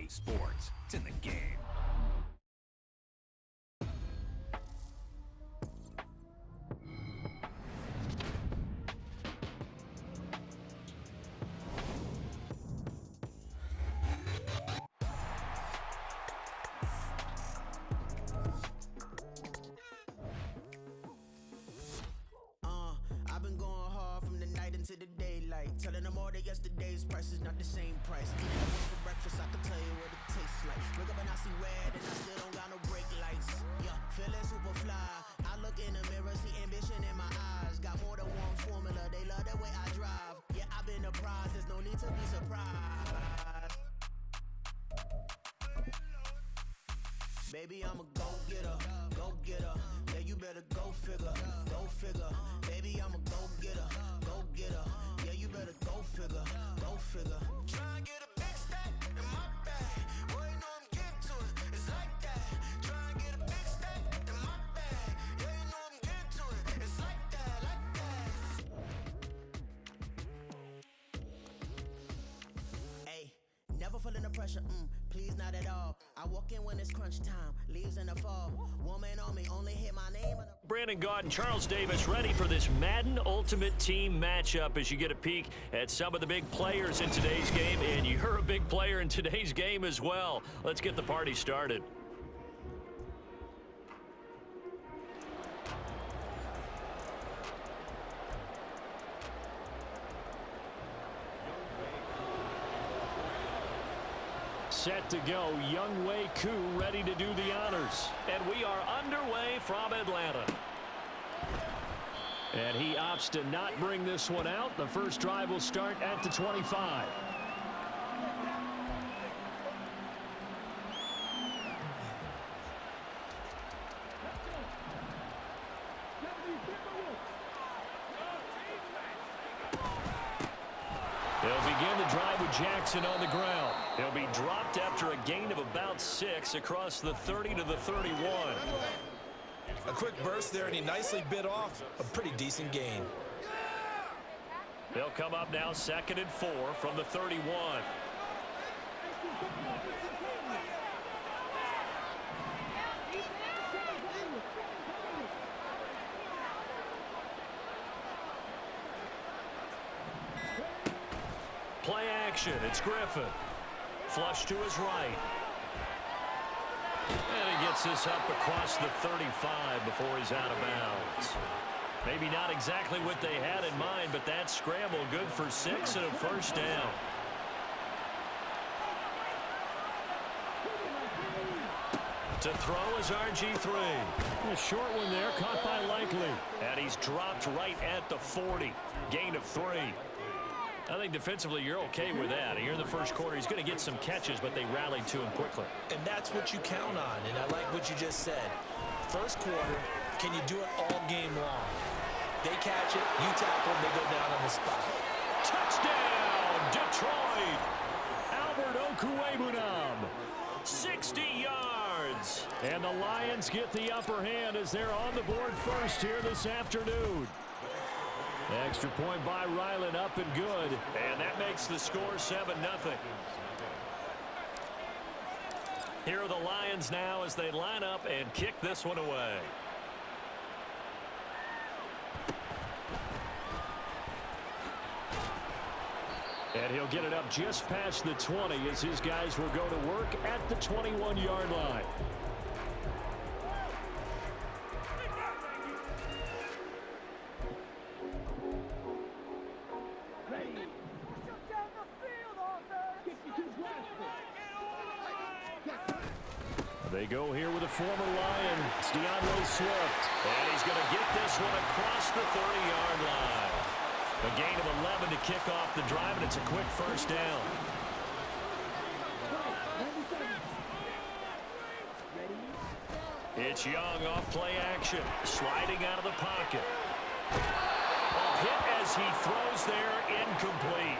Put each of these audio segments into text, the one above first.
Sports. It's in the game. I've been going hard from the night into the daylight, telling them all that yesterday's price is not the same price. Eating up for breakfast, I can tell you what it tastes like. Wake up and I see red and I still don't got no brake lights. Yeah, feeling super fly. I look in the mirror, see ambition in my eyes. Got more than one formula, they love the way I drive. Yeah, I've been a prize, there's no need to be surprised. Baby, I'm a go-getter, go-getter. Yeah, you better go figure, go figure. Baby, I'm a go-getter, go-getter. Yeah, you better go figure, go figure. Try and get a big stack in my bag. Boy, you know I'm getting to it, it's like that. Try and get a big stack in my bag. Yeah, you know I'm getting to it, it's like that, like that. Hey, never feeling the pressure, please not at all. I walk in when it's crunch time, leaves in the fall. Woman on me, only hit my name. Brandon Gaunt and Charles Davis ready for this Madden Ultimate Team matchup as you get a peek at some of the big players in today's game, and you're a big player in today's game as well. Let's get the party started. Set to go, Young Wei Koo ready to do the honors. And we are underway from Atlanta. And he opts to not bring this one out. The first drive will start at the 25. They'll begin the drive with Jackson on the ground. He'll be dropped after a gain of about 6 across the 30 to the 31. A quick burst there, and he nicely bit off a pretty decent gain. They'll come up now 2nd and 4 from the 31. Play action, it's Griffin. Flush to his right. And he gets this up across the 35 before he's out of bounds. Maybe not exactly what they had in mind, but that scramble good for 6 and a first down. To throw is RG3. A short one there, caught by Likely. And he's dropped right at the 40. Gain of 3. I think defensively you're okay with that. Here in the first quarter, he's going to get some catches, but they rallied to him quickly. And that's what you count on, and I like what you just said. First quarter, can you do it all game long? They catch it, you tackle, they go down on the spot. Touchdown, Detroit! Albert Okwuegbunam, 60 yards. And the Lions get the upper hand as they're on the board first here this afternoon. Extra point by Ryland, up and good. And that makes the score 7-0. Here are the Lions now as they line up and kick this one away. And he'll get it up just past the 20 as his guys will go to work at the 21-yard line. They go here with a former Lion. It's DeAndre Swift. And he's going to get this one across the 30-yard line. A gain of 11 to kick off the drive, and it's a quick first down. It's Young off play action. Sliding out of the pocket. A hit as he throws there, incomplete.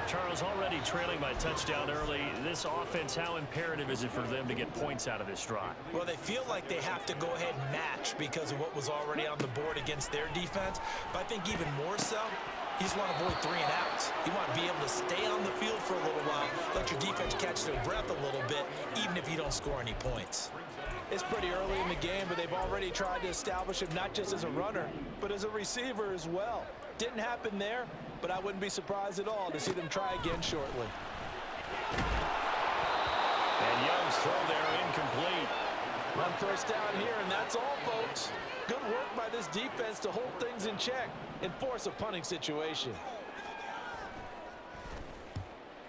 Charles, already trailing by touchdown early. This offense, how imperative is it for them to get points out of this drive? Well, they feel like they have to go ahead and match because of what was already on the board against their defense. But I think even more so, You just want to avoid 3 and outs. You want to be able to stay on the field for a little while, let your defense catch their breath a little bit, even if you don't score any points. It's pretty early in the game, but they've already tried to establish him not just as a runner, but as a receiver as well. Didn't happen there, but I wouldn't be surprised at all to see them try again shortly. And Young's throw there incomplete. On first down here, and that's all, folks. Good work by this defense to hold things in check and force a punting situation.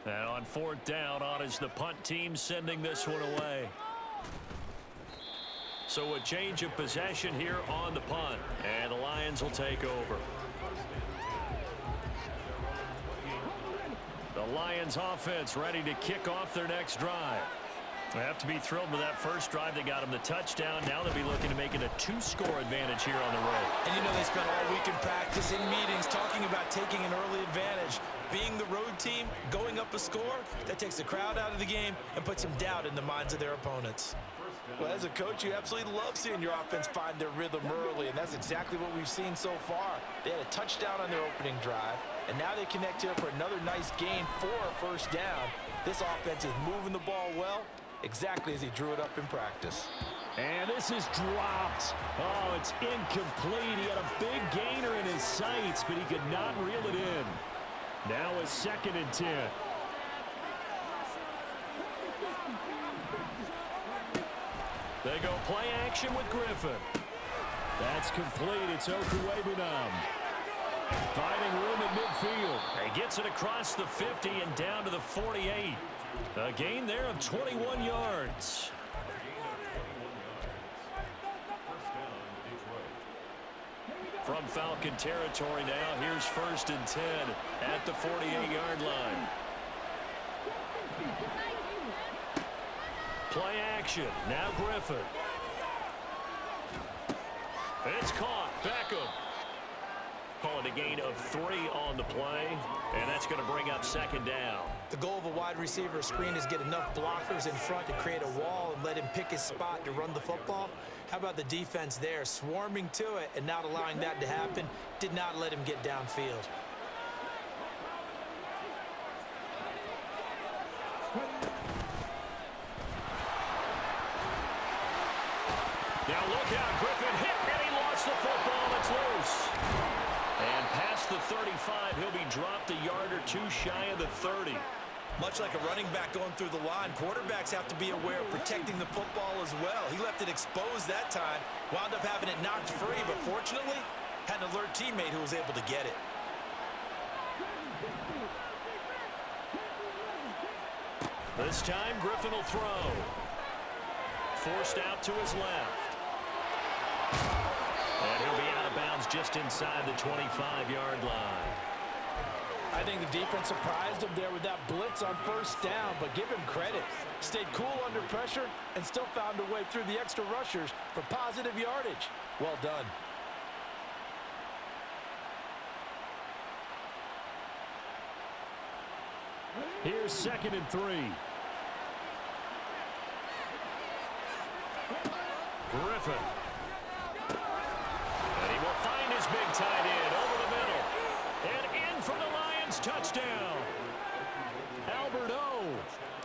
And on 4th down, on is the punt team sending this one away. So a change of possession here on the punt, and the Lions will take over. The Lions offense ready to kick off their next drive. They have to be thrilled with that first drive. They got them the touchdown. Now they'll be looking to make it a 2-score advantage here on the road. And you know they spent all week in practice, in meetings, talking about taking an early advantage. Being the road team, going up a score, that takes the crowd out of the game and puts some doubt in the minds of their opponents. Well, as a coach, you absolutely love seeing your offense find their rhythm early, and that's exactly what we've seen so far. They had a touchdown on their opening drive, and now they connect here for another nice gain for a first down. This offense is moving the ball well, exactly as he drew it up in practice. And this is dropped. Oh, it's incomplete. He had a big gainer in his sights, but he could not reel it in. Now a 2nd and 10. They go play action with Griffin. That's complete. It's Okuwebunam. Finding room at midfield. He gets it across the 50 and down to the 48. A gain there of 21 yards. From Falcon territory now, here's 1st and 10 at the 48-yard line. Play action. Now Griffin. It's caught. Beckham. Calling a gain of 3 on the play, and that's going to bring up 2nd down. The goal of a wide receiver screen is get enough blockers in front to create a wall and let him pick his spot to run the football. How about the defense there, swarming to it and not allowing that to happen? Did not let him get downfield. Now look out, Griffin hit, and he lost the football. It's loose. And past the 35, he'll be dropped a yard or 2 shy of the 30. Much like a running back going through the line, quarterbacks have to be aware of protecting the football as well. He left it exposed that time, wound up having it knocked free, but fortunately, had an alert teammate who was able to get it. This time, Griffin will throw. Forced out to his left. And he'll be out of bounds just inside the 25-yard line. I think the defense surprised him there with that blitz on first down, but give him credit. Stayed cool under pressure and still found a way through the extra rushers for positive yardage. Well done. Here's 2nd and 3. Griffin. And he will find his big tight end over the middle. And in for the Lions touchdown. Albert O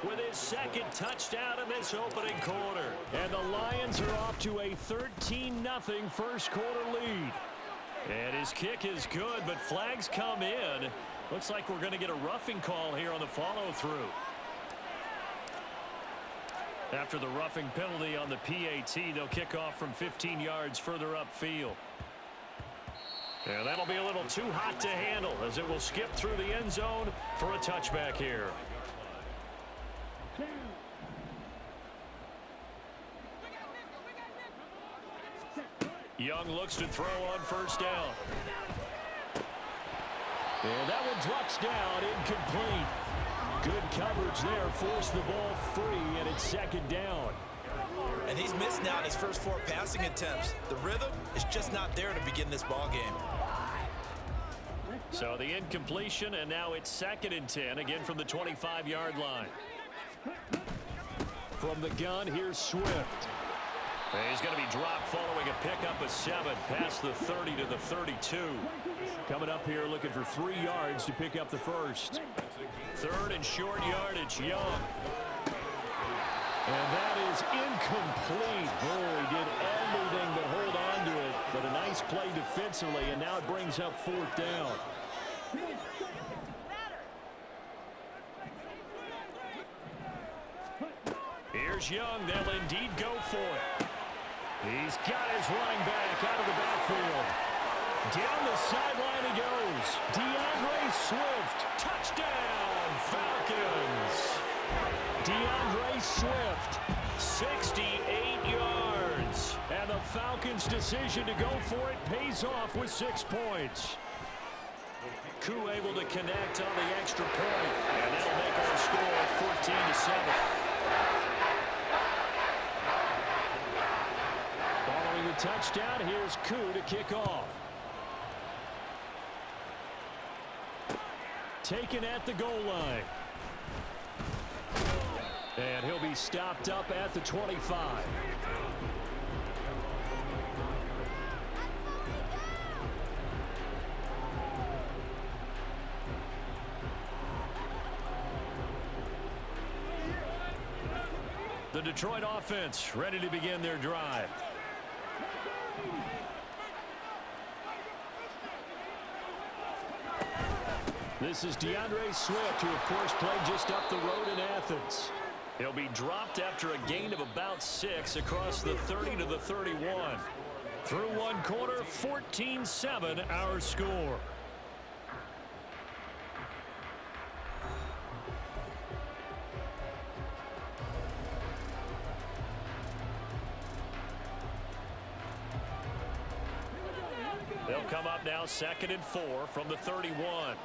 with his 2nd touchdown in this opening quarter. And the Lions are off to a 13-0 first quarter lead. And his kick is good, but flags come in. Looks like we're going to get a roughing call here on the follow-through. After the roughing penalty on the PAT, they'll kick off from 15 yards further upfield. And that'll be a little too hot to handle as it will skip through the end zone for a touchback here. Young looks to throw on first down. And that one drops down, incomplete. Good coverage there, forced the ball free, and it's 2nd down. And he's missed now in his first 4 passing attempts. The rhythm is just not there to begin this ball game. So the incompletion, and now it's 2nd and 10, again from the 25-yard line. From the gun, here's Swift. He's going to be dropped following a pickup of 7 past the 30 to the 32. Coming up here looking for 3 yards to pick up the first. 3rd and short yardage, Young. And that is incomplete. Oh, he did everything but hold on to it. But a nice play defensively, and now it brings up 4th down. Here's Young. They'll indeed go for it. He's got his running back out of the backfield. Down the sideline he goes. DeAndre Swift. Touchdown, Falcons. DeAndre Swift, 68 yards. And the Falcons' decision to go for it pays off with 6 points. Koo able to connect on the extra point. And that'll make our score 14-7. Following the touchdown, here's Koo to kick off. Taken at the goal line. And he'll be stopped up at the 25. The Detroit offense ready to begin their drive. This is DeAndre Swift, who, of course, played just up the road in Athens. He'll be dropped after a gain of about 6 across the 30 to the 31. Through 1 quarter, 14-7 our score. They'll come up now 2nd and 4 from the 31.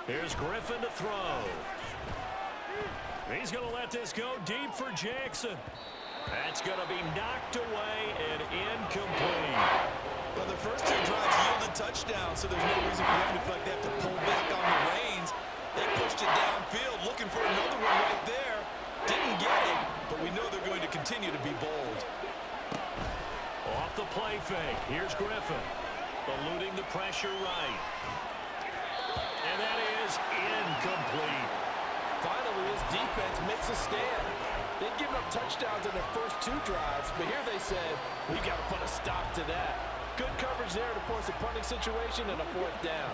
Here's Griffin to throw. He's going to let this go deep for Jackson. That's going to be knocked away and incomplete. Well, the first 2 drives yielded touchdowns, so there's no reason for them to feel like they have to pull back on the reins. They pushed it downfield, looking for another one right there. Didn't get it, but we know they're going to continue to be bold. Off the play fake. Here's Griffin. Eluding the pressure right. And that is incomplete. Finally, his defense makes a stand. They'd given up touchdowns in their first 2 drives, but here they said, we've got to put a stop to that. Good coverage there to force a punting situation and a 4th down.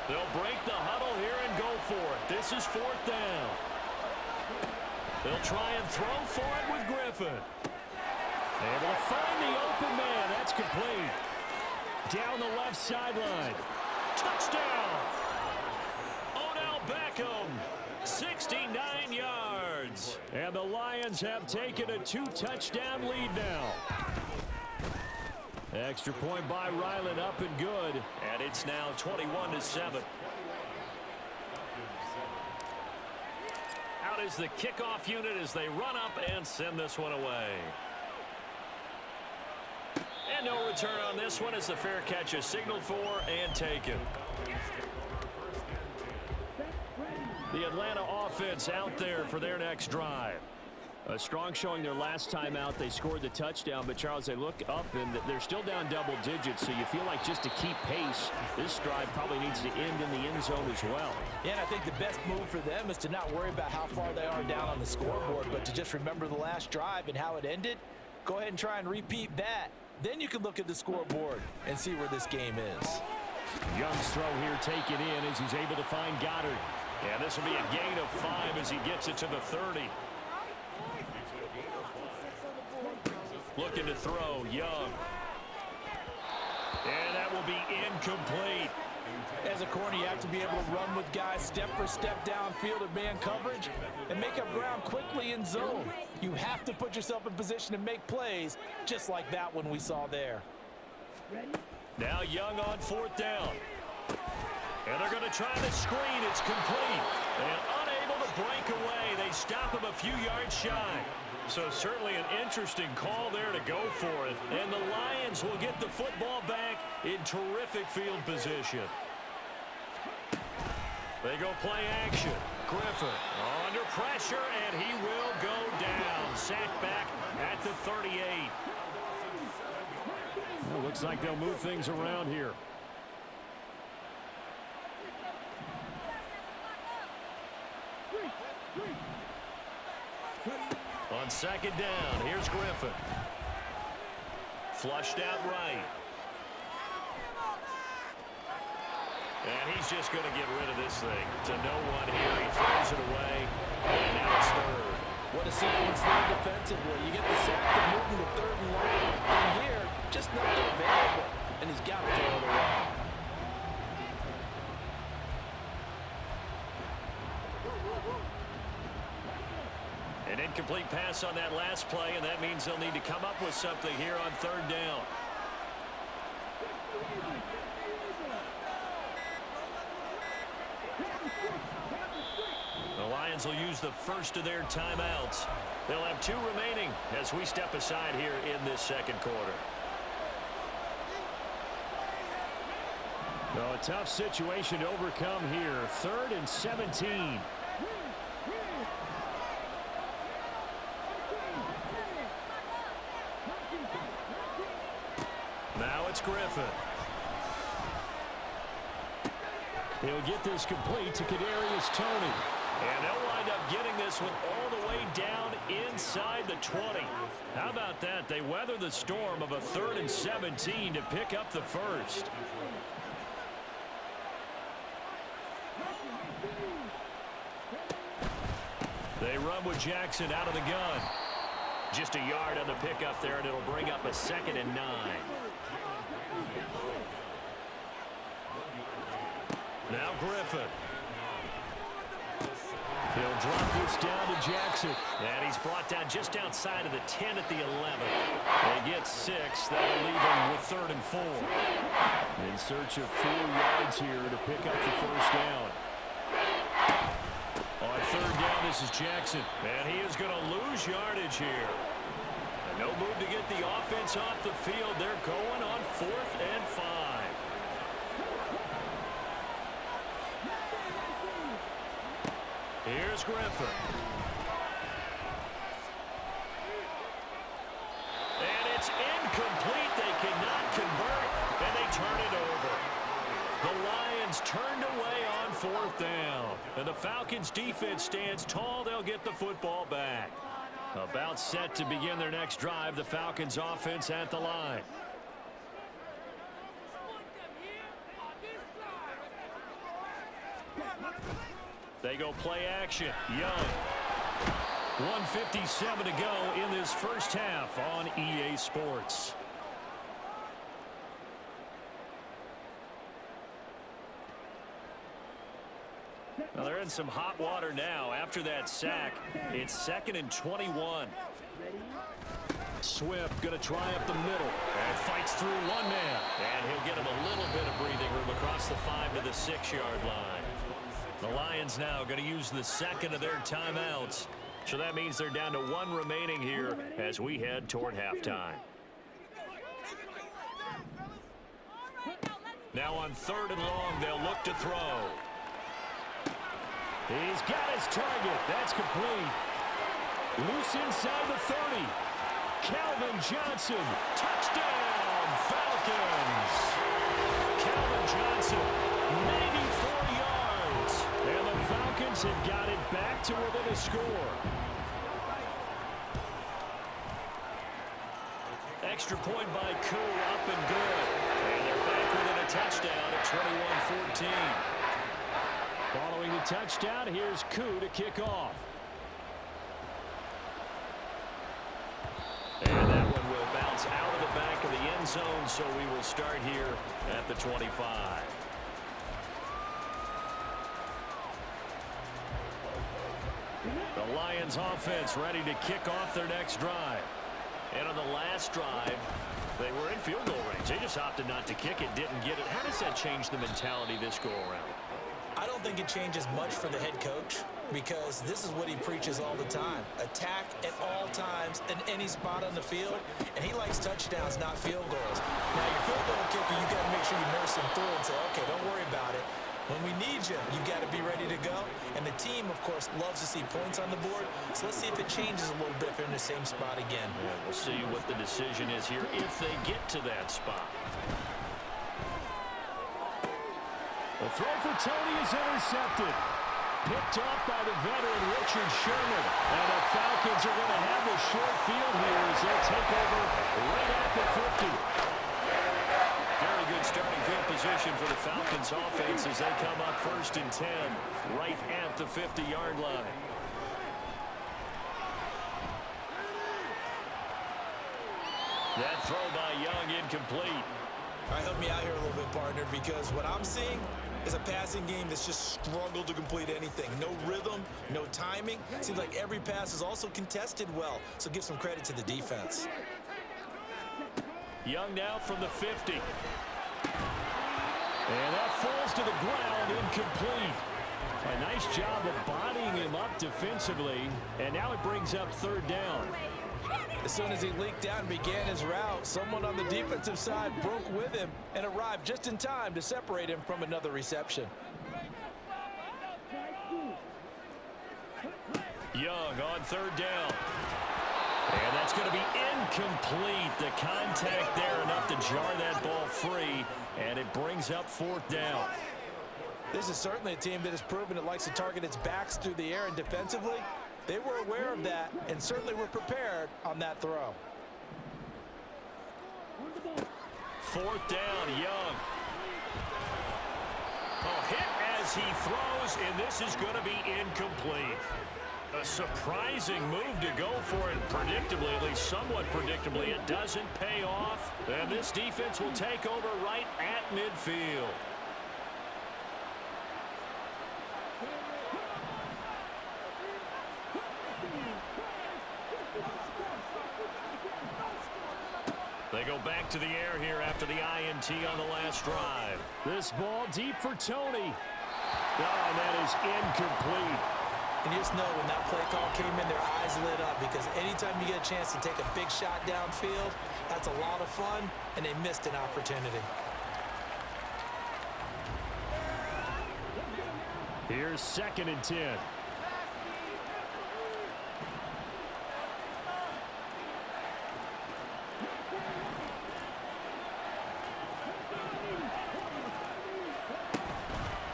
They'll break the huddle here and go for it. This is 4th down. They'll try and throw for it with Griffin. Able to find the open man. That's complete. Down the left sideline. Touchdown. Odell Beckham. 69 yards. And the Lions have taken a 2-touchdown lead now. Extra point by Ryland, up and good. And it's now 21-7. Out is the kickoff unit as they run up and send this one away. And no return on this one as the fair catch is signaled for and taken. The Atlanta offense out there for their next drive. A strong showing their last time out. They scored the touchdown, but Charles, they look up and they're still down double digits, so you feel like just to keep pace, this drive probably needs to end in the end zone as well. Yeah, and I think the best move for them is to not worry about how far they are down on the scoreboard, but to just remember the last drive and how it ended. Go ahead and try and repeat that. Then you can look at the scoreboard and see where this game is. Young's throw here taken in as he's able to find Goddard. And this will be a gain of 5 as he gets it to the 30. Looking to throw, Young. And that will be incomplete. As a corner, you have to be able to run with guys step for step downfield in man coverage and make up ground quickly in zone. You have to put yourself in position to make plays, just like that one we saw there. Now Young on 4th down. And they're going to try the screen. It's complete. And unable to break away. They stop him a few yards shy. So certainly an interesting call there to go for it. And the Lions will get the football back in terrific field position. They go play action. Griffin under pressure, and he will go down. Sacked back at the 38. Well, looks like they'll move things around here. On second down, here's Griffin. Flushed out right. And he's just going to get rid of this thing. To no one here. He throws it away. And now it's third. What a sequence there defensively. You get the sack to move him to third and long. And here, just nothing available. And he's got to throw it away. An incomplete pass on that last play, and that means they'll need to come up with something here on third down. The Lions will use the first of their timeouts. They'll have 2 remaining as we step aside here in this second quarter. Well, a tough situation to overcome here. 3rd and 17. Now it's Griffin. He'll get this complete to Kadarius Toney. And they'll wind up getting this one all the way down inside the 20. How about that? They weather the storm of a 3rd and 17 to pick up the first. They run with Jackson out of the gun. Just a yard on the pickup there, and it'll bring up a 2nd and 9. Now Griffin. He'll drop this down to Jackson. And he's brought down just outside of the 10 at the 11. They get 6. That'll leave him with 3rd and 4. In search of 4 yards here to pick up the first down. On third down, this is Jackson. And he is going to lose yardage here. And no move to get the offense off the field. They're going on 4th and 5. Here's Griffin. And it's incomplete. They cannot convert, and they turn it over. The Lions turned away on 4th down. And the Falcons' defense stands tall. They'll get the football back. About set to begin their next drive. The Falcons' offense at the line. They go play action. Young. 1:57 to go in this first half on EA Sports. Well, they're in some hot water now. After that sack, it's 2nd and 21. Swift going to try up the middle and fights through one man. And he'll get him a little bit of breathing room across the 5 to the 6-yard line. The Lions now going to use the 2nd of their timeouts. So that means they're down to 1 remaining here as we head toward halftime. Now on 3rd and long, they'll look to throw. He's got his target. That's complete. Loose inside the 30. Calvin Johnson. Touchdown, Falcons. Calvin Johnson, 94 yards. And the Falcons have got it back to within a score. Extra point by Koo, up and good. And they're back within a touchdown at 21-14. Following the touchdown, here's Koo to kick off. And that one will bounce out of the back of the end zone, so we will start here at the 25. The Lions offense ready to kick off their next drive. And on the last drive, they were in field goal range. They just opted not to kick it, didn't get it. How does that change the mentality this go around? I don't think it changes much for the head coach because this is what he preaches all the time. Attack at all times in any spot on the field, and he likes touchdowns, not field goals. Now, your field goal kicker, you got to make sure you nurse him through and say, okay, don't worry about it. When we need you, you got to be ready to go. And the team, of course, loves to see points on the board. So let's see if it changes a little bit if they're in the same spot again. Yeah, we'll see what the decision is here if they get to that spot. The throw for Tony is intercepted. Picked off by the veteran Richard Sherman. And the Falcons are going to have the short field here as they'll take over right at the 50. Very good starting field position for the Falcons offense as they come up 1st and 10 right at the 50-yard line. That throw by Young incomplete. All right, help me out here a little bit, partner, because what I'm seeing is a passing game that's just struggled to complete anything. No rhythm, no timing. Seems like every pass is also contested well, so give some credit to the defense. Young now from the 50. And that falls to the ground, incomplete. A nice job of bodying him up defensively, and now it brings up 3rd down. As soon as he leaked out and began his route, someone on the defensive side broke with him and arrived just in time to separate him from another reception. Young on 3rd down. And that's going to be incomplete. The contact there enough to jar that ball free, and it brings up 4th down. This is certainly a team that has proven it likes to target its backs through the air and defensively. They were aware of that and certainly were prepared on that throw. 4th down, Young. Oh, hit as he throws, and this is going to be incomplete. A surprising move to go for it predictably, at least somewhat predictably. It doesn't pay off, and this defense will take over right at midfield. They go back to the air here after the INT on the last drive. This ball deep for Tony. Oh, and that is incomplete. And you just know when that play call came in, their eyes lit up, because anytime you get a chance to take a big shot downfield, that's a lot of fun, and they missed an opportunity. Here's 2nd and 10.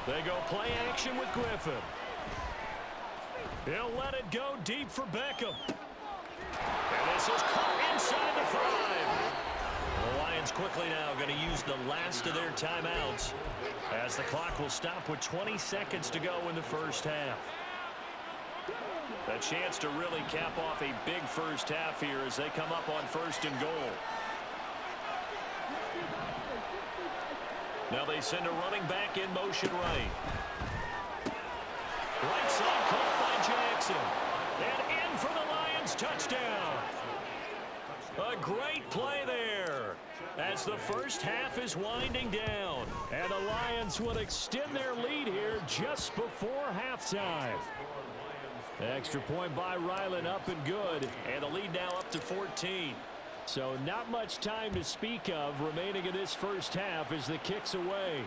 They go play action with Griffin. He'll let it go deep for Beckham. And this is caught inside the 5. The Lions quickly now going to use the last of their timeouts as the clock will stop with 20 seconds to go in the 1st half. A chance to really cap off a big 1st half here as they come up on 1st and goal. Now they send a running back in motion right. Right side caught by Jackson. And in for the Lions touchdown. A great play there as the 1st half is winding down. And the Lions will extend their lead here just before halftime. Extra point by Ryland up and good. And the lead now up to 14. So not much time to speak of remaining in this 1st half as the kick's away.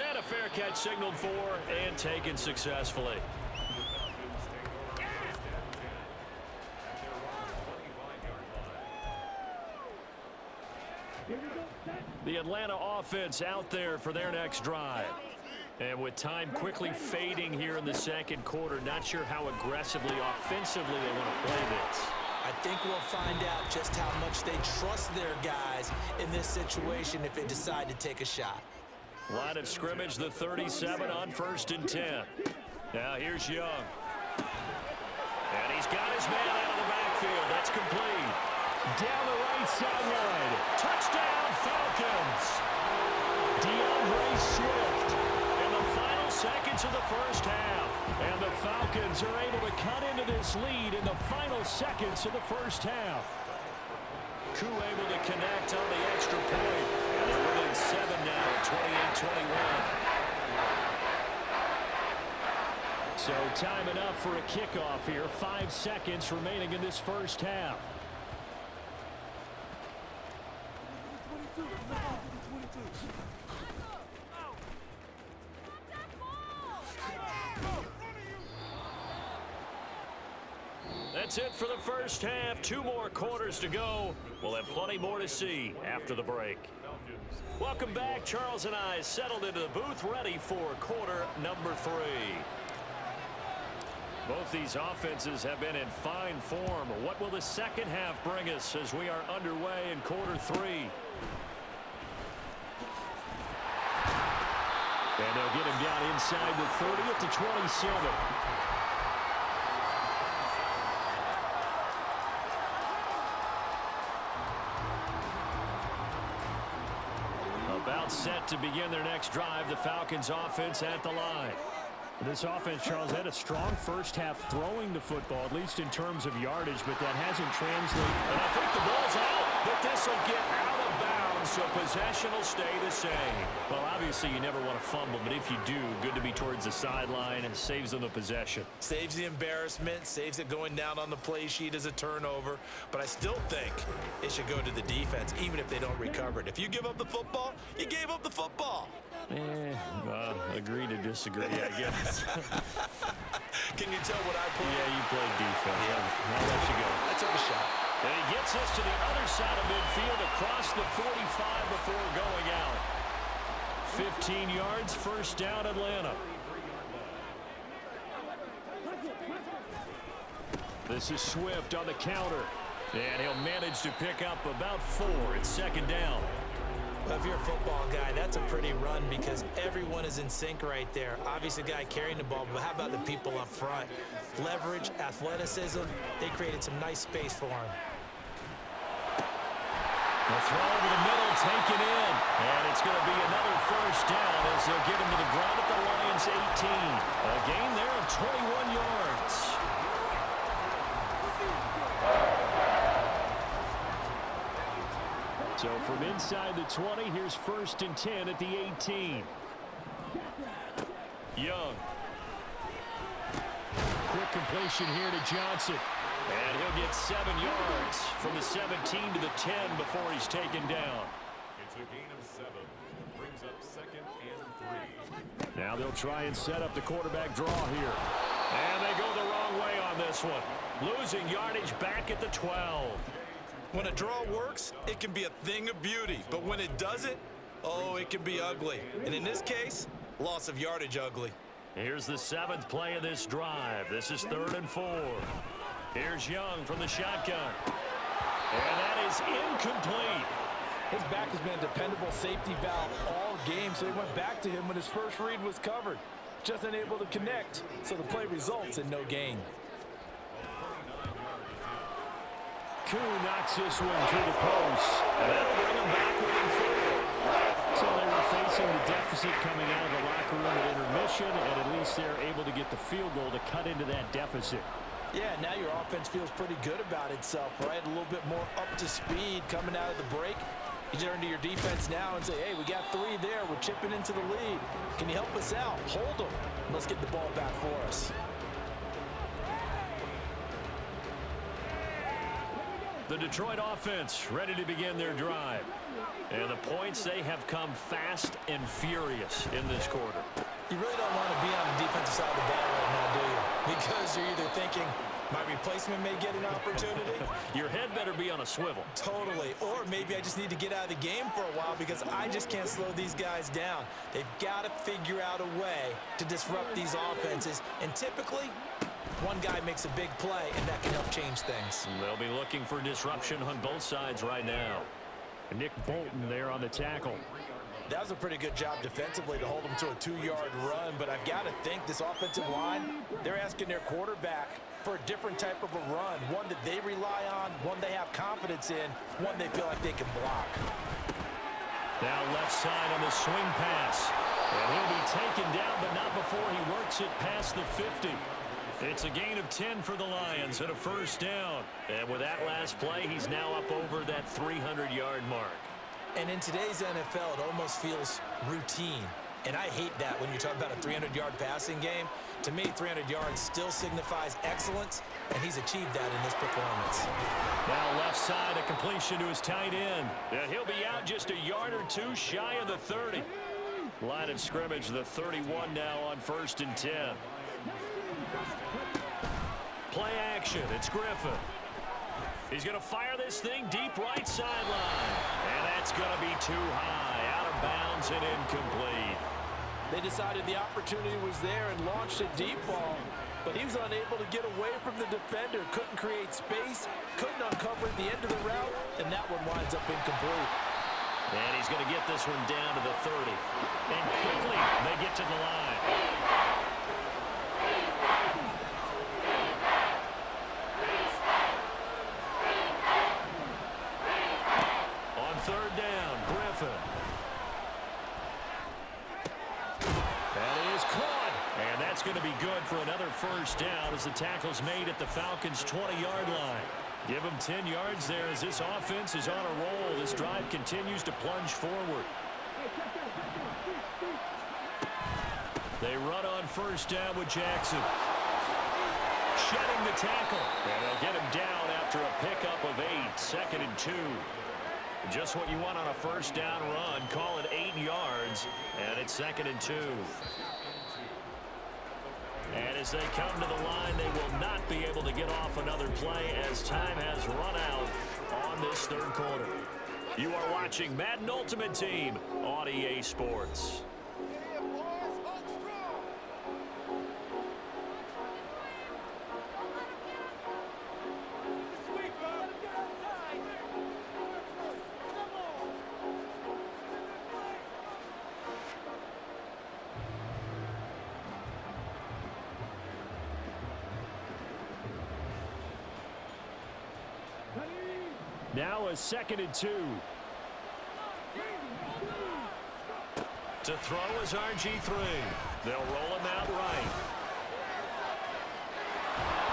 And a fair catch signaled for and taken successfully. The Atlanta offense out there for their next drive. And with time quickly fading here in the 2nd quarter, not sure how aggressively, offensively they want to play this. I think we'll find out just how much they trust their guys in this situation if they decide to take a shot. Line of scrimmage, the 37 on 1st and 10. Now here's Young. And he's got his man out of the backfield. That's complete. Down the right sideline. Touchdown, Falcons. DeAndre Swift in the final seconds of the 1st half. And the Falcons are able to cut into this lead in the final seconds of the 1st half. Koo able to connect on the extra point. And they're within 7 now, 28-21. So time enough for a kickoff here. 5 seconds remaining in this 1st half. That's it for the first half. 2 more quarters to go. We'll have plenty more to see after the break. Welcome back. Charles and I settled into the booth, ready for quarter number 3. Both these offenses have been in fine form. What will the second half bring us as we are underway in quarter 3? And they'll get him down inside the 30 at the 27. About set to begin their next drive, the Falcons offense at the line. This offense, Charles, had a strong first half throwing the football, at least in terms of yardage, but that hasn't translated. And I think the ball's out, but this will get out of bounds, so possession will stay the same. Well, obviously you never want to fumble, but if you do, good to be towards the sideline and saves them the possession. Saves the embarrassment, saves it going down on the play sheet as a turnover, but I still think it should go to the defense, even if they don't recover it. If you give up the football, you gave up the football. Agree to disagree, I guess. Can you tell what I played? Yeah, you played defense. Yeah. I'll let you go. I took a shot. And he gets us to the other side of midfield across the 45 before going out. 15 yards, first down, Atlanta. This is Swift on the counter. And he'll manage to pick up about 4. It's second down. Well, if you're a football guy, that's a pretty run because everyone is in sync right there. Obviously, the guy carrying the ball, but how about the people up front? Leverage, athleticism, they created some nice space for him. The throw over the middle, taken in. And it's going to be another first down as they'll get him to the ground at the Lions' 18. A gain there of 21 yards. So from inside the 20, here's first and 10 at the 18. Young. Quick completion here to Johnson. And he'll get 7 yards from the 17 to the 10 before he's taken down. It's a gain of 7. Brings up second and 3. Now they'll try and set up the quarterback draw here. And they go the wrong way on this one. Losing yardage back at the 12. When a draw works, it can be a thing of beauty. But when it doesn't, oh, it can be ugly. And in this case, loss of yardage ugly. Here's the 7th play of this drive. This is 3rd and 4. Here's Young from the shotgun. And that is incomplete. His back has been a dependable safety valve all game, so they went back to him when his first read was covered. Just unable to connect, so the play results in no gain. Koo knocks this one to the post. And that'll bring him back within 4. So they were facing the deficit coming out of the locker room at intermission, and at least they're able to get the field goal to cut into that deficit. Yeah, now your offense feels pretty good about itself, right? A little bit more up to speed coming out of the break. You turn to your defense now and say, hey, we got 3 there. We're chipping into the lead. Can you help us out? Hold them. Let's get the ball back for us. The Detroit offense ready to begin their drive. And the points, they have come fast and furious in this quarter. You really don't want to be on the defensive side of the ball right now, do you? Because you're either thinking, my replacement may get an opportunity. Your head better be on a swivel. Totally. Or maybe I just need to get out of the game for a while because I just can't slow these guys down. They've got to figure out a way to disrupt these offenses. And typically, one guy makes a big play, and that can help change things. They'll be looking for disruption on both sides right now. Nick Bolton there on the tackle. That was a pretty good job defensively to hold them to a 2-yard run, but I've got to think this offensive line, they're asking their quarterback for a different type of a run, one that they rely on, one they have confidence in, one they feel like they can block. Now left side on the swing pass. And he'll be taken down, but not before he works it past the 50. It's a gain of 10 for the Lions and a first down. And with that last play, he's now up over that 300-yard mark. And in today's NFL, it almost feels routine. And I hate that when you talk about a 300-yard passing game. To me, 300 yards still signifies excellence, and he's achieved that in this performance. Now left side, a completion to his tight end. And he'll be out just a yard or 2 shy of the 30. Line of scrimmage, the 31 now on 1st and 10. Play action. It's Griffin. He's going to fire this thing deep right sideline. And that's going to be too high. Out of bounds and incomplete. They decided the opportunity was there and launched a deep ball, but he was unable to get away from the defender. Couldn't create space, couldn't uncover the end of the route, and that one winds up incomplete. And he's going to get this one down to the 30. And quickly, they get to the line. On third down, Griffin. That is caught. And that's going to be good for another first down as the tackle's made at the Falcons' 20-yard line. Give them 10 yards there as this offense is on a roll. This drive continues to plunge forward. They run on first down with Jackson. Shedding the tackle. And they'll get him down after a pickup of 8. Second and 2. Just what you want on a first down run. Call it 8 yards. And it's second and 2. And as they come to the line, they will not be able to get off another play as time has run out on this third quarter. You are watching Madden Ultimate Team on EA Sports. Now a second and 2. To throw is RG3. They'll roll him out right.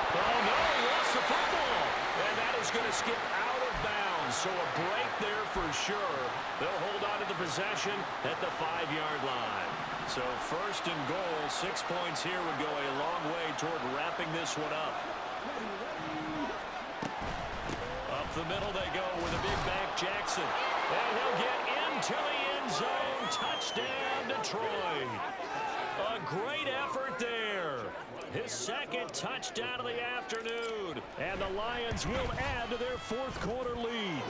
Oh, no, he lost the football. And that is going to skip out of bounds. So a break there for sure. They'll hold on to the possession at the 5-yard line. So first and goal, 6 points here would go a long way toward wrapping this one up. Up the middle they go with a big back Jackson. And he'll get into the end zone. Touchdown, Detroit. A great effort there. His second touchdown of the afternoon. And the Lions will add to their fourth quarter lead.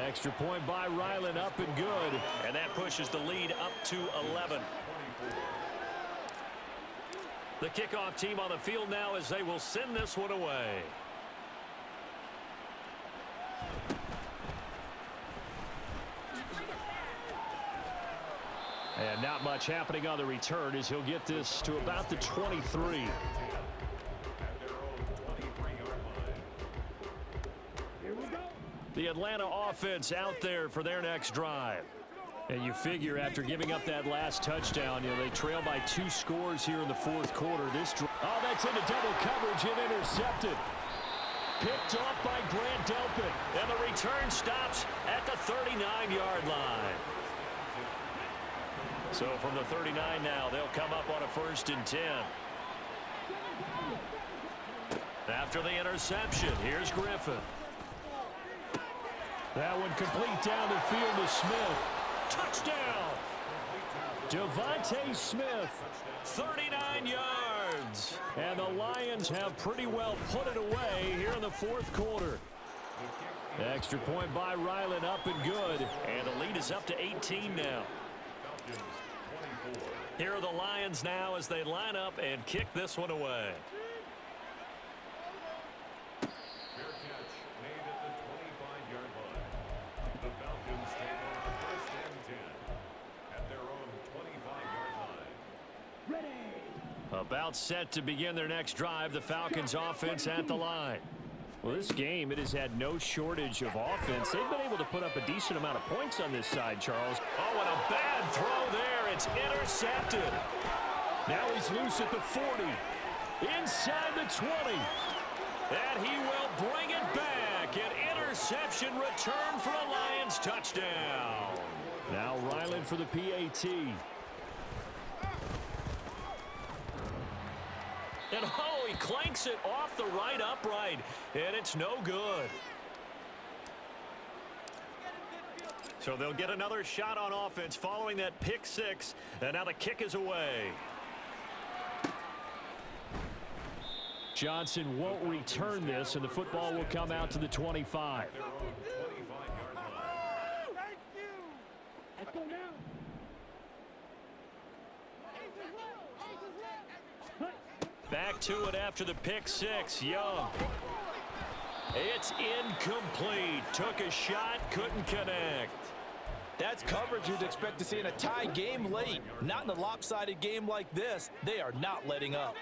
Extra point by Ryland, up and good. And that pushes the lead up to 11. The kickoff team on the field now as they will send this one away. And not much happening on the return as he'll get this to about the 23. The Atlanta offense out there for their next drive. And you figure after giving up that last touchdown, they trail by 2 scores here in the fourth quarter. Oh, that's into double coverage and intercepted. Picked off by Grant Delpit. And the return stops at the 39-yard line. So from the 39 now, they'll come up on a first and 10. After the interception, here's Griffin. That one complete down the field to Smith. Touchdown! Devontae Smith, 39 yards. And the Lions have pretty well put it away here in the fourth quarter. Extra point by Ryland, up and good. And the lead is up to 18 now. Here are the Lions now as they line up and kick this one away. Fair catch made at the 25-yard line. The Falcons take on first and 10 at their own 25-yard line. Ready. About set to begin their next drive. The Falcons offense at the line. Well, this game, it has had no shortage of offense. They've been able to put up a decent amount of points on this side, Charles. Oh, and a bad throw there. It's intercepted. Now he's loose at the 40. Inside the 20. And he will bring it back. An interception return for a Lions touchdown. Now Ryland for the PAT. And oh, he clanks it off the right upright. And it's no good. So they'll get another shot on offense following that pick 6. And now the kick is away. Johnson won't return this, and the football will come out to the 25. Back to it after the pick six. Young. It's incomplete. Took a shot, couldn't connect. That's coverage you'd expect to see in a tie game late. Not in a lopsided game like this. They are not letting up.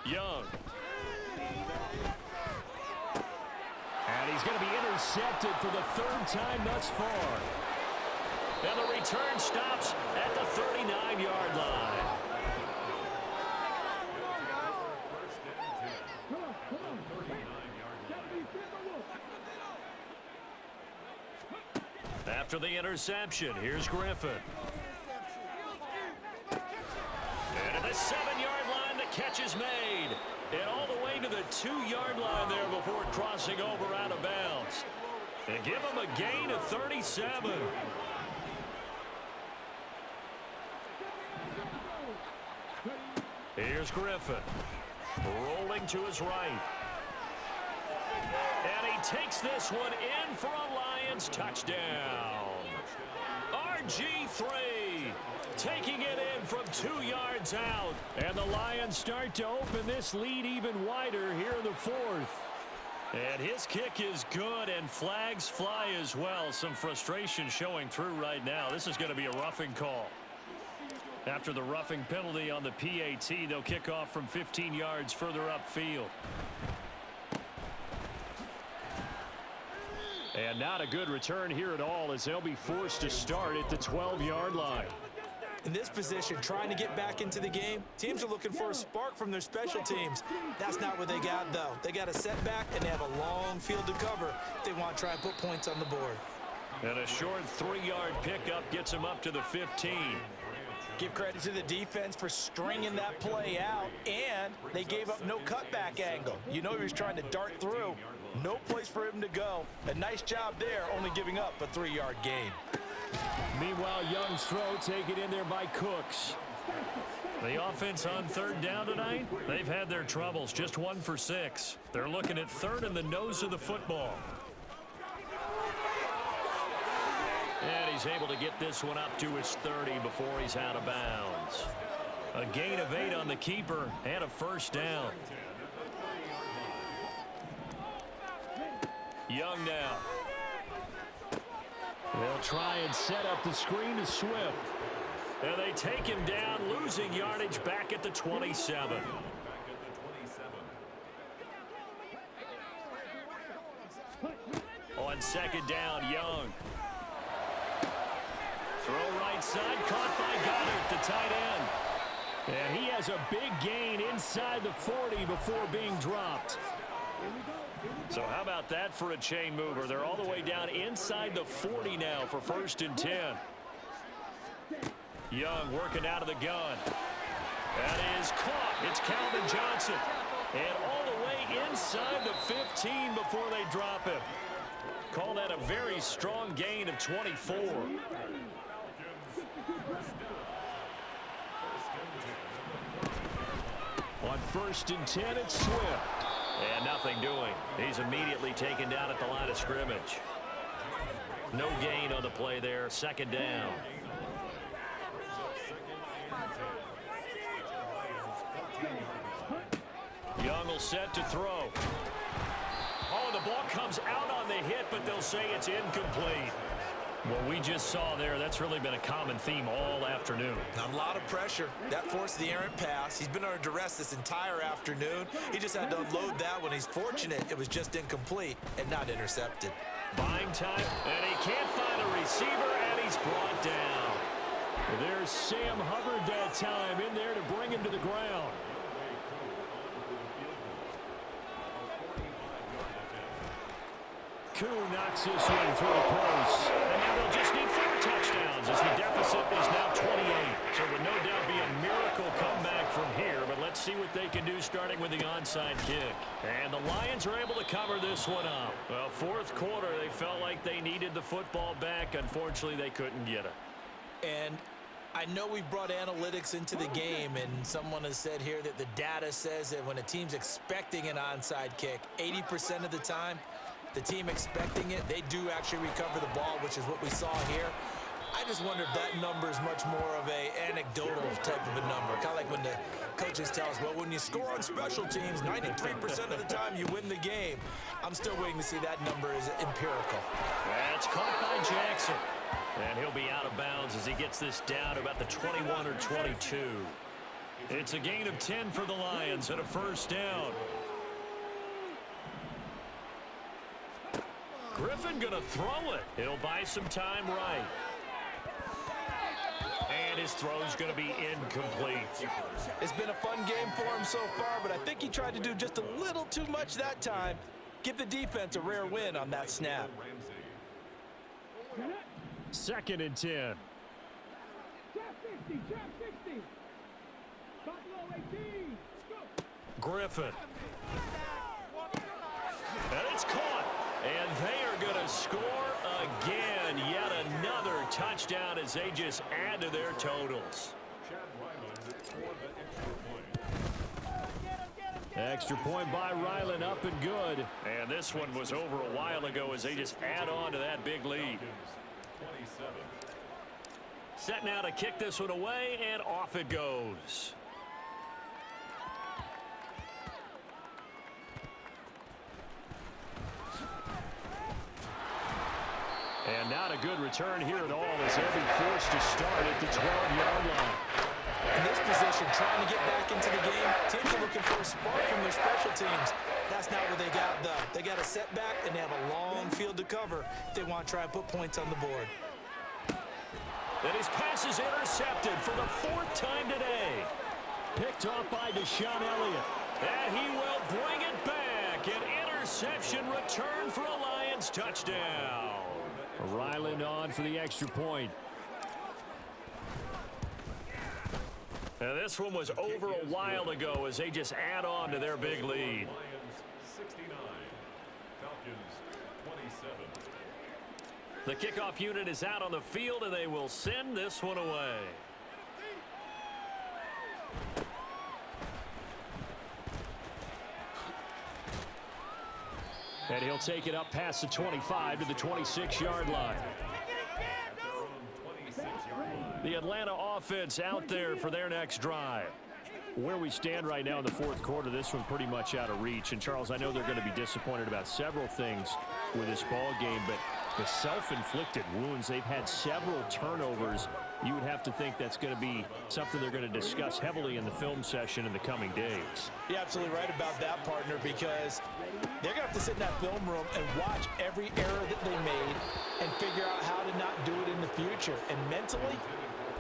Young. And he's going to be intercepted for the third time thus far. And the return stops at the 39-yard line. After the interception, here's Griffin. And at the 7-yard line, the catch is made. And all the way to the 2-yard line there before crossing over out of bounds. And give him a gain of 37. Here's Griffin. Rolling to his right. And he takes this one in for a Lions touchdown. RG3 taking it in from 2 yards out. And the Lions start to open this lead even wider here in the fourth. And his kick is good, and flags fly as well. Some frustration showing through right now. This is going to be a roughing call. After the roughing penalty on the PAT, they'll kick off from 15 yards further upfield. And not a good return here at all, as they'll be forced to start at the 12-yard line. In this position, trying to get back into the game, teams are looking for a spark from their special teams. That's not what they got, though. They got a setback, and they have a long field to cover if they want to try and put points on the board. And a short 3-yard pickup gets them up to the 15. Give credit to the defense for stringing that play out, and they gave up no cutback angle. You know he was trying to dart through. No place for him to go. A nice job there, only giving up a 3-yard gain. Meanwhile, Young's throw taken in there by Cooks. The offense on third down tonight, they've had their troubles. Just 1 for 6. They're looking at third in the nose of the football. And he's able to get this one up to his 30 before he's out of bounds. A gain of 8 on the keeper and a first down. Young now. They'll try and set up the screen to Swift. And they take him down, losing yardage back at the 27. On second down, Young. Throw right side, caught by Goddard, the tight end. And he has a big gain inside the 40 before being dropped. So how about that for a chain mover? They're all the way down inside the 40 now for 1st and 10. Young working out of the gun. That is caught. It's Calvin Johnson. And all the way inside the 15 before they drop him. Call that a very strong gain of 24. On 1st and 10, it's Swift. And nothing doing. He's immediately taken down at the line of scrimmage. No gain on the play there. 2nd down. Young will set to throw. Oh, the ball comes out on the hit, but they'll say it's incomplete. What we just saw there, that's really been a common theme all afternoon. A lot of pressure. That forced the errant pass. He's been under duress this entire afternoon. He just had to unload that one. He's fortunate it was just incomplete and not intercepted. Buying time, and he can't find a receiver, and he's brought down. There's Sam Hubbard that time in there to bring him to the ground. Koo knocks this one through the post. And now they'll just need 4 touchdowns as the deficit is now 28. So it would no doubt be a miracle comeback from here, but let's see what they can do starting with the onside kick. And the Lions are able to cover this one up. Well, 4th quarter, they felt like they needed the football back. Unfortunately, they couldn't get it. And I know we've brought analytics into the game, and someone has said here that the data says that when a team's expecting an onside kick, 80% of the time, the team expecting it, they do actually recover the ball, which is what we saw here. I just wonder if that number is much more of a anecdotal type of a number. Kind of like when the coaches tell us, well, when you score on special teams, 93% of the time you win the game. I'm still waiting to see that number is empirical. That's caught by Jackson. And he'll be out of bounds as he gets this down to about the 21 or 22. It's a gain of 10 for the Lions and a first down. Griffin going to throw it. He'll buy some time right. And his throw's going to be incomplete. It's been a fun game for him so far, but I think he tried to do just a little too much that time. Give the defense a rare win on that snap. 2nd and 10. Griffin. And it's caught. And they are going to score again. Yet another touchdown as they just add to their totals. Extra point by Ryland, up and good. And this one was over a while ago as they just add on to that big lead. Set now to kick this one away, and off it goes. And not a good return here at all as they'll be forced to start at the 12-yard line. In this position, trying to get back into the game, teams are looking for a spark from their special teams. That's not what they got, though. They got a setback, and they have a long field to cover if they want to try and put points on the board. And his pass is intercepted for the 4th time today. Picked off by Deshaun Elliott. And he will bring it back. An interception return for a Lions touchdown. Ryland on for the extra point. Now this one was over a while ago as they just add on to their big lead. Lions 69, Falcons 27. The kickoff unit is out on the field, and they will send this one away. And he'll take it up past the 25 to the 26-yard line. The Atlanta offense out there for their next drive. Where we stand right now in the 4th quarter, this one pretty much out of reach. And, Charles, I know they're going to be disappointed about several things with this ball game, but the self-inflicted wounds, they've had several turnovers. You would have to think that's going to be something they're going to discuss heavily in the film session in the coming days. You're absolutely right about that, partner, because they're going to have to sit in that film room and watch every error that they made and figure out how to not do it in the future. And mentally,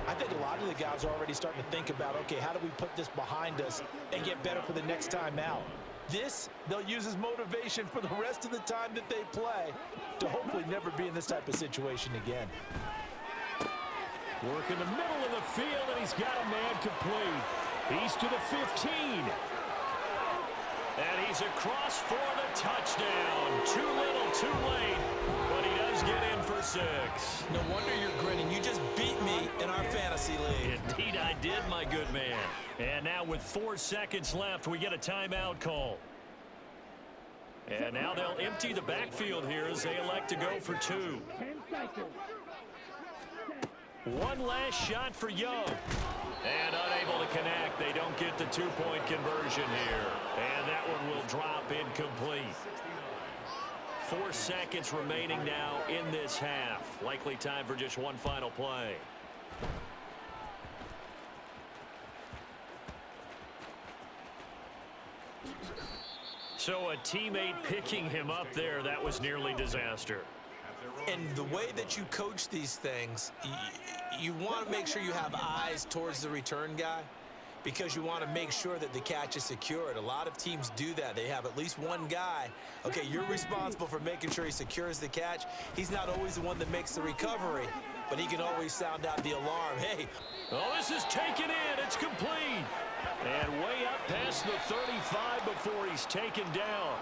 I think a lot of the guys are already starting to think about, okay, how do we put this behind us and get better for the next time out? This, they'll use as motivation for the rest of the time that they play to hopefully never be in this type of situation again. Work in the middle of the field, and he's got a man complete. He's to the 15. And he's across for the touchdown. Too little, too late, but he does get in for 6. No wonder you're grinning. You just beat me in our fantasy league. Indeed I did, my good man. And now with 4 seconds left, we get a timeout call. And now they'll empty the backfield here as they elect to go for 2. One last shot for Young. And unable to connect. They don't get the 2-point conversion here. And that one will drop incomplete. 4 seconds remaining now in this half. Likely time for just one final play. So a teammate picking him up there, that was nearly disaster. And the way that you coach these things, you want to make sure you have eyes towards the return guy because you want to make sure that the catch is secured. A lot of teams do that. They have at least one guy. Okay, you're responsible for making sure he secures the catch. He's not always the one that makes the recovery, but he can always sound out the alarm. Hey. Oh, this is taken in. It's complete. And way up past the 35 before he's taken down.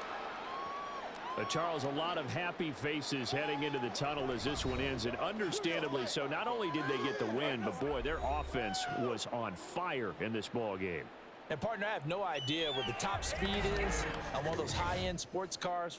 Charles, a lot of happy faces heading into the tunnel as this one ends, and understandably so. Not only did they get the win, but boy, their offense was on fire in this ball game. And partner, I have no idea what the top speed is on one of those high-end sports cars.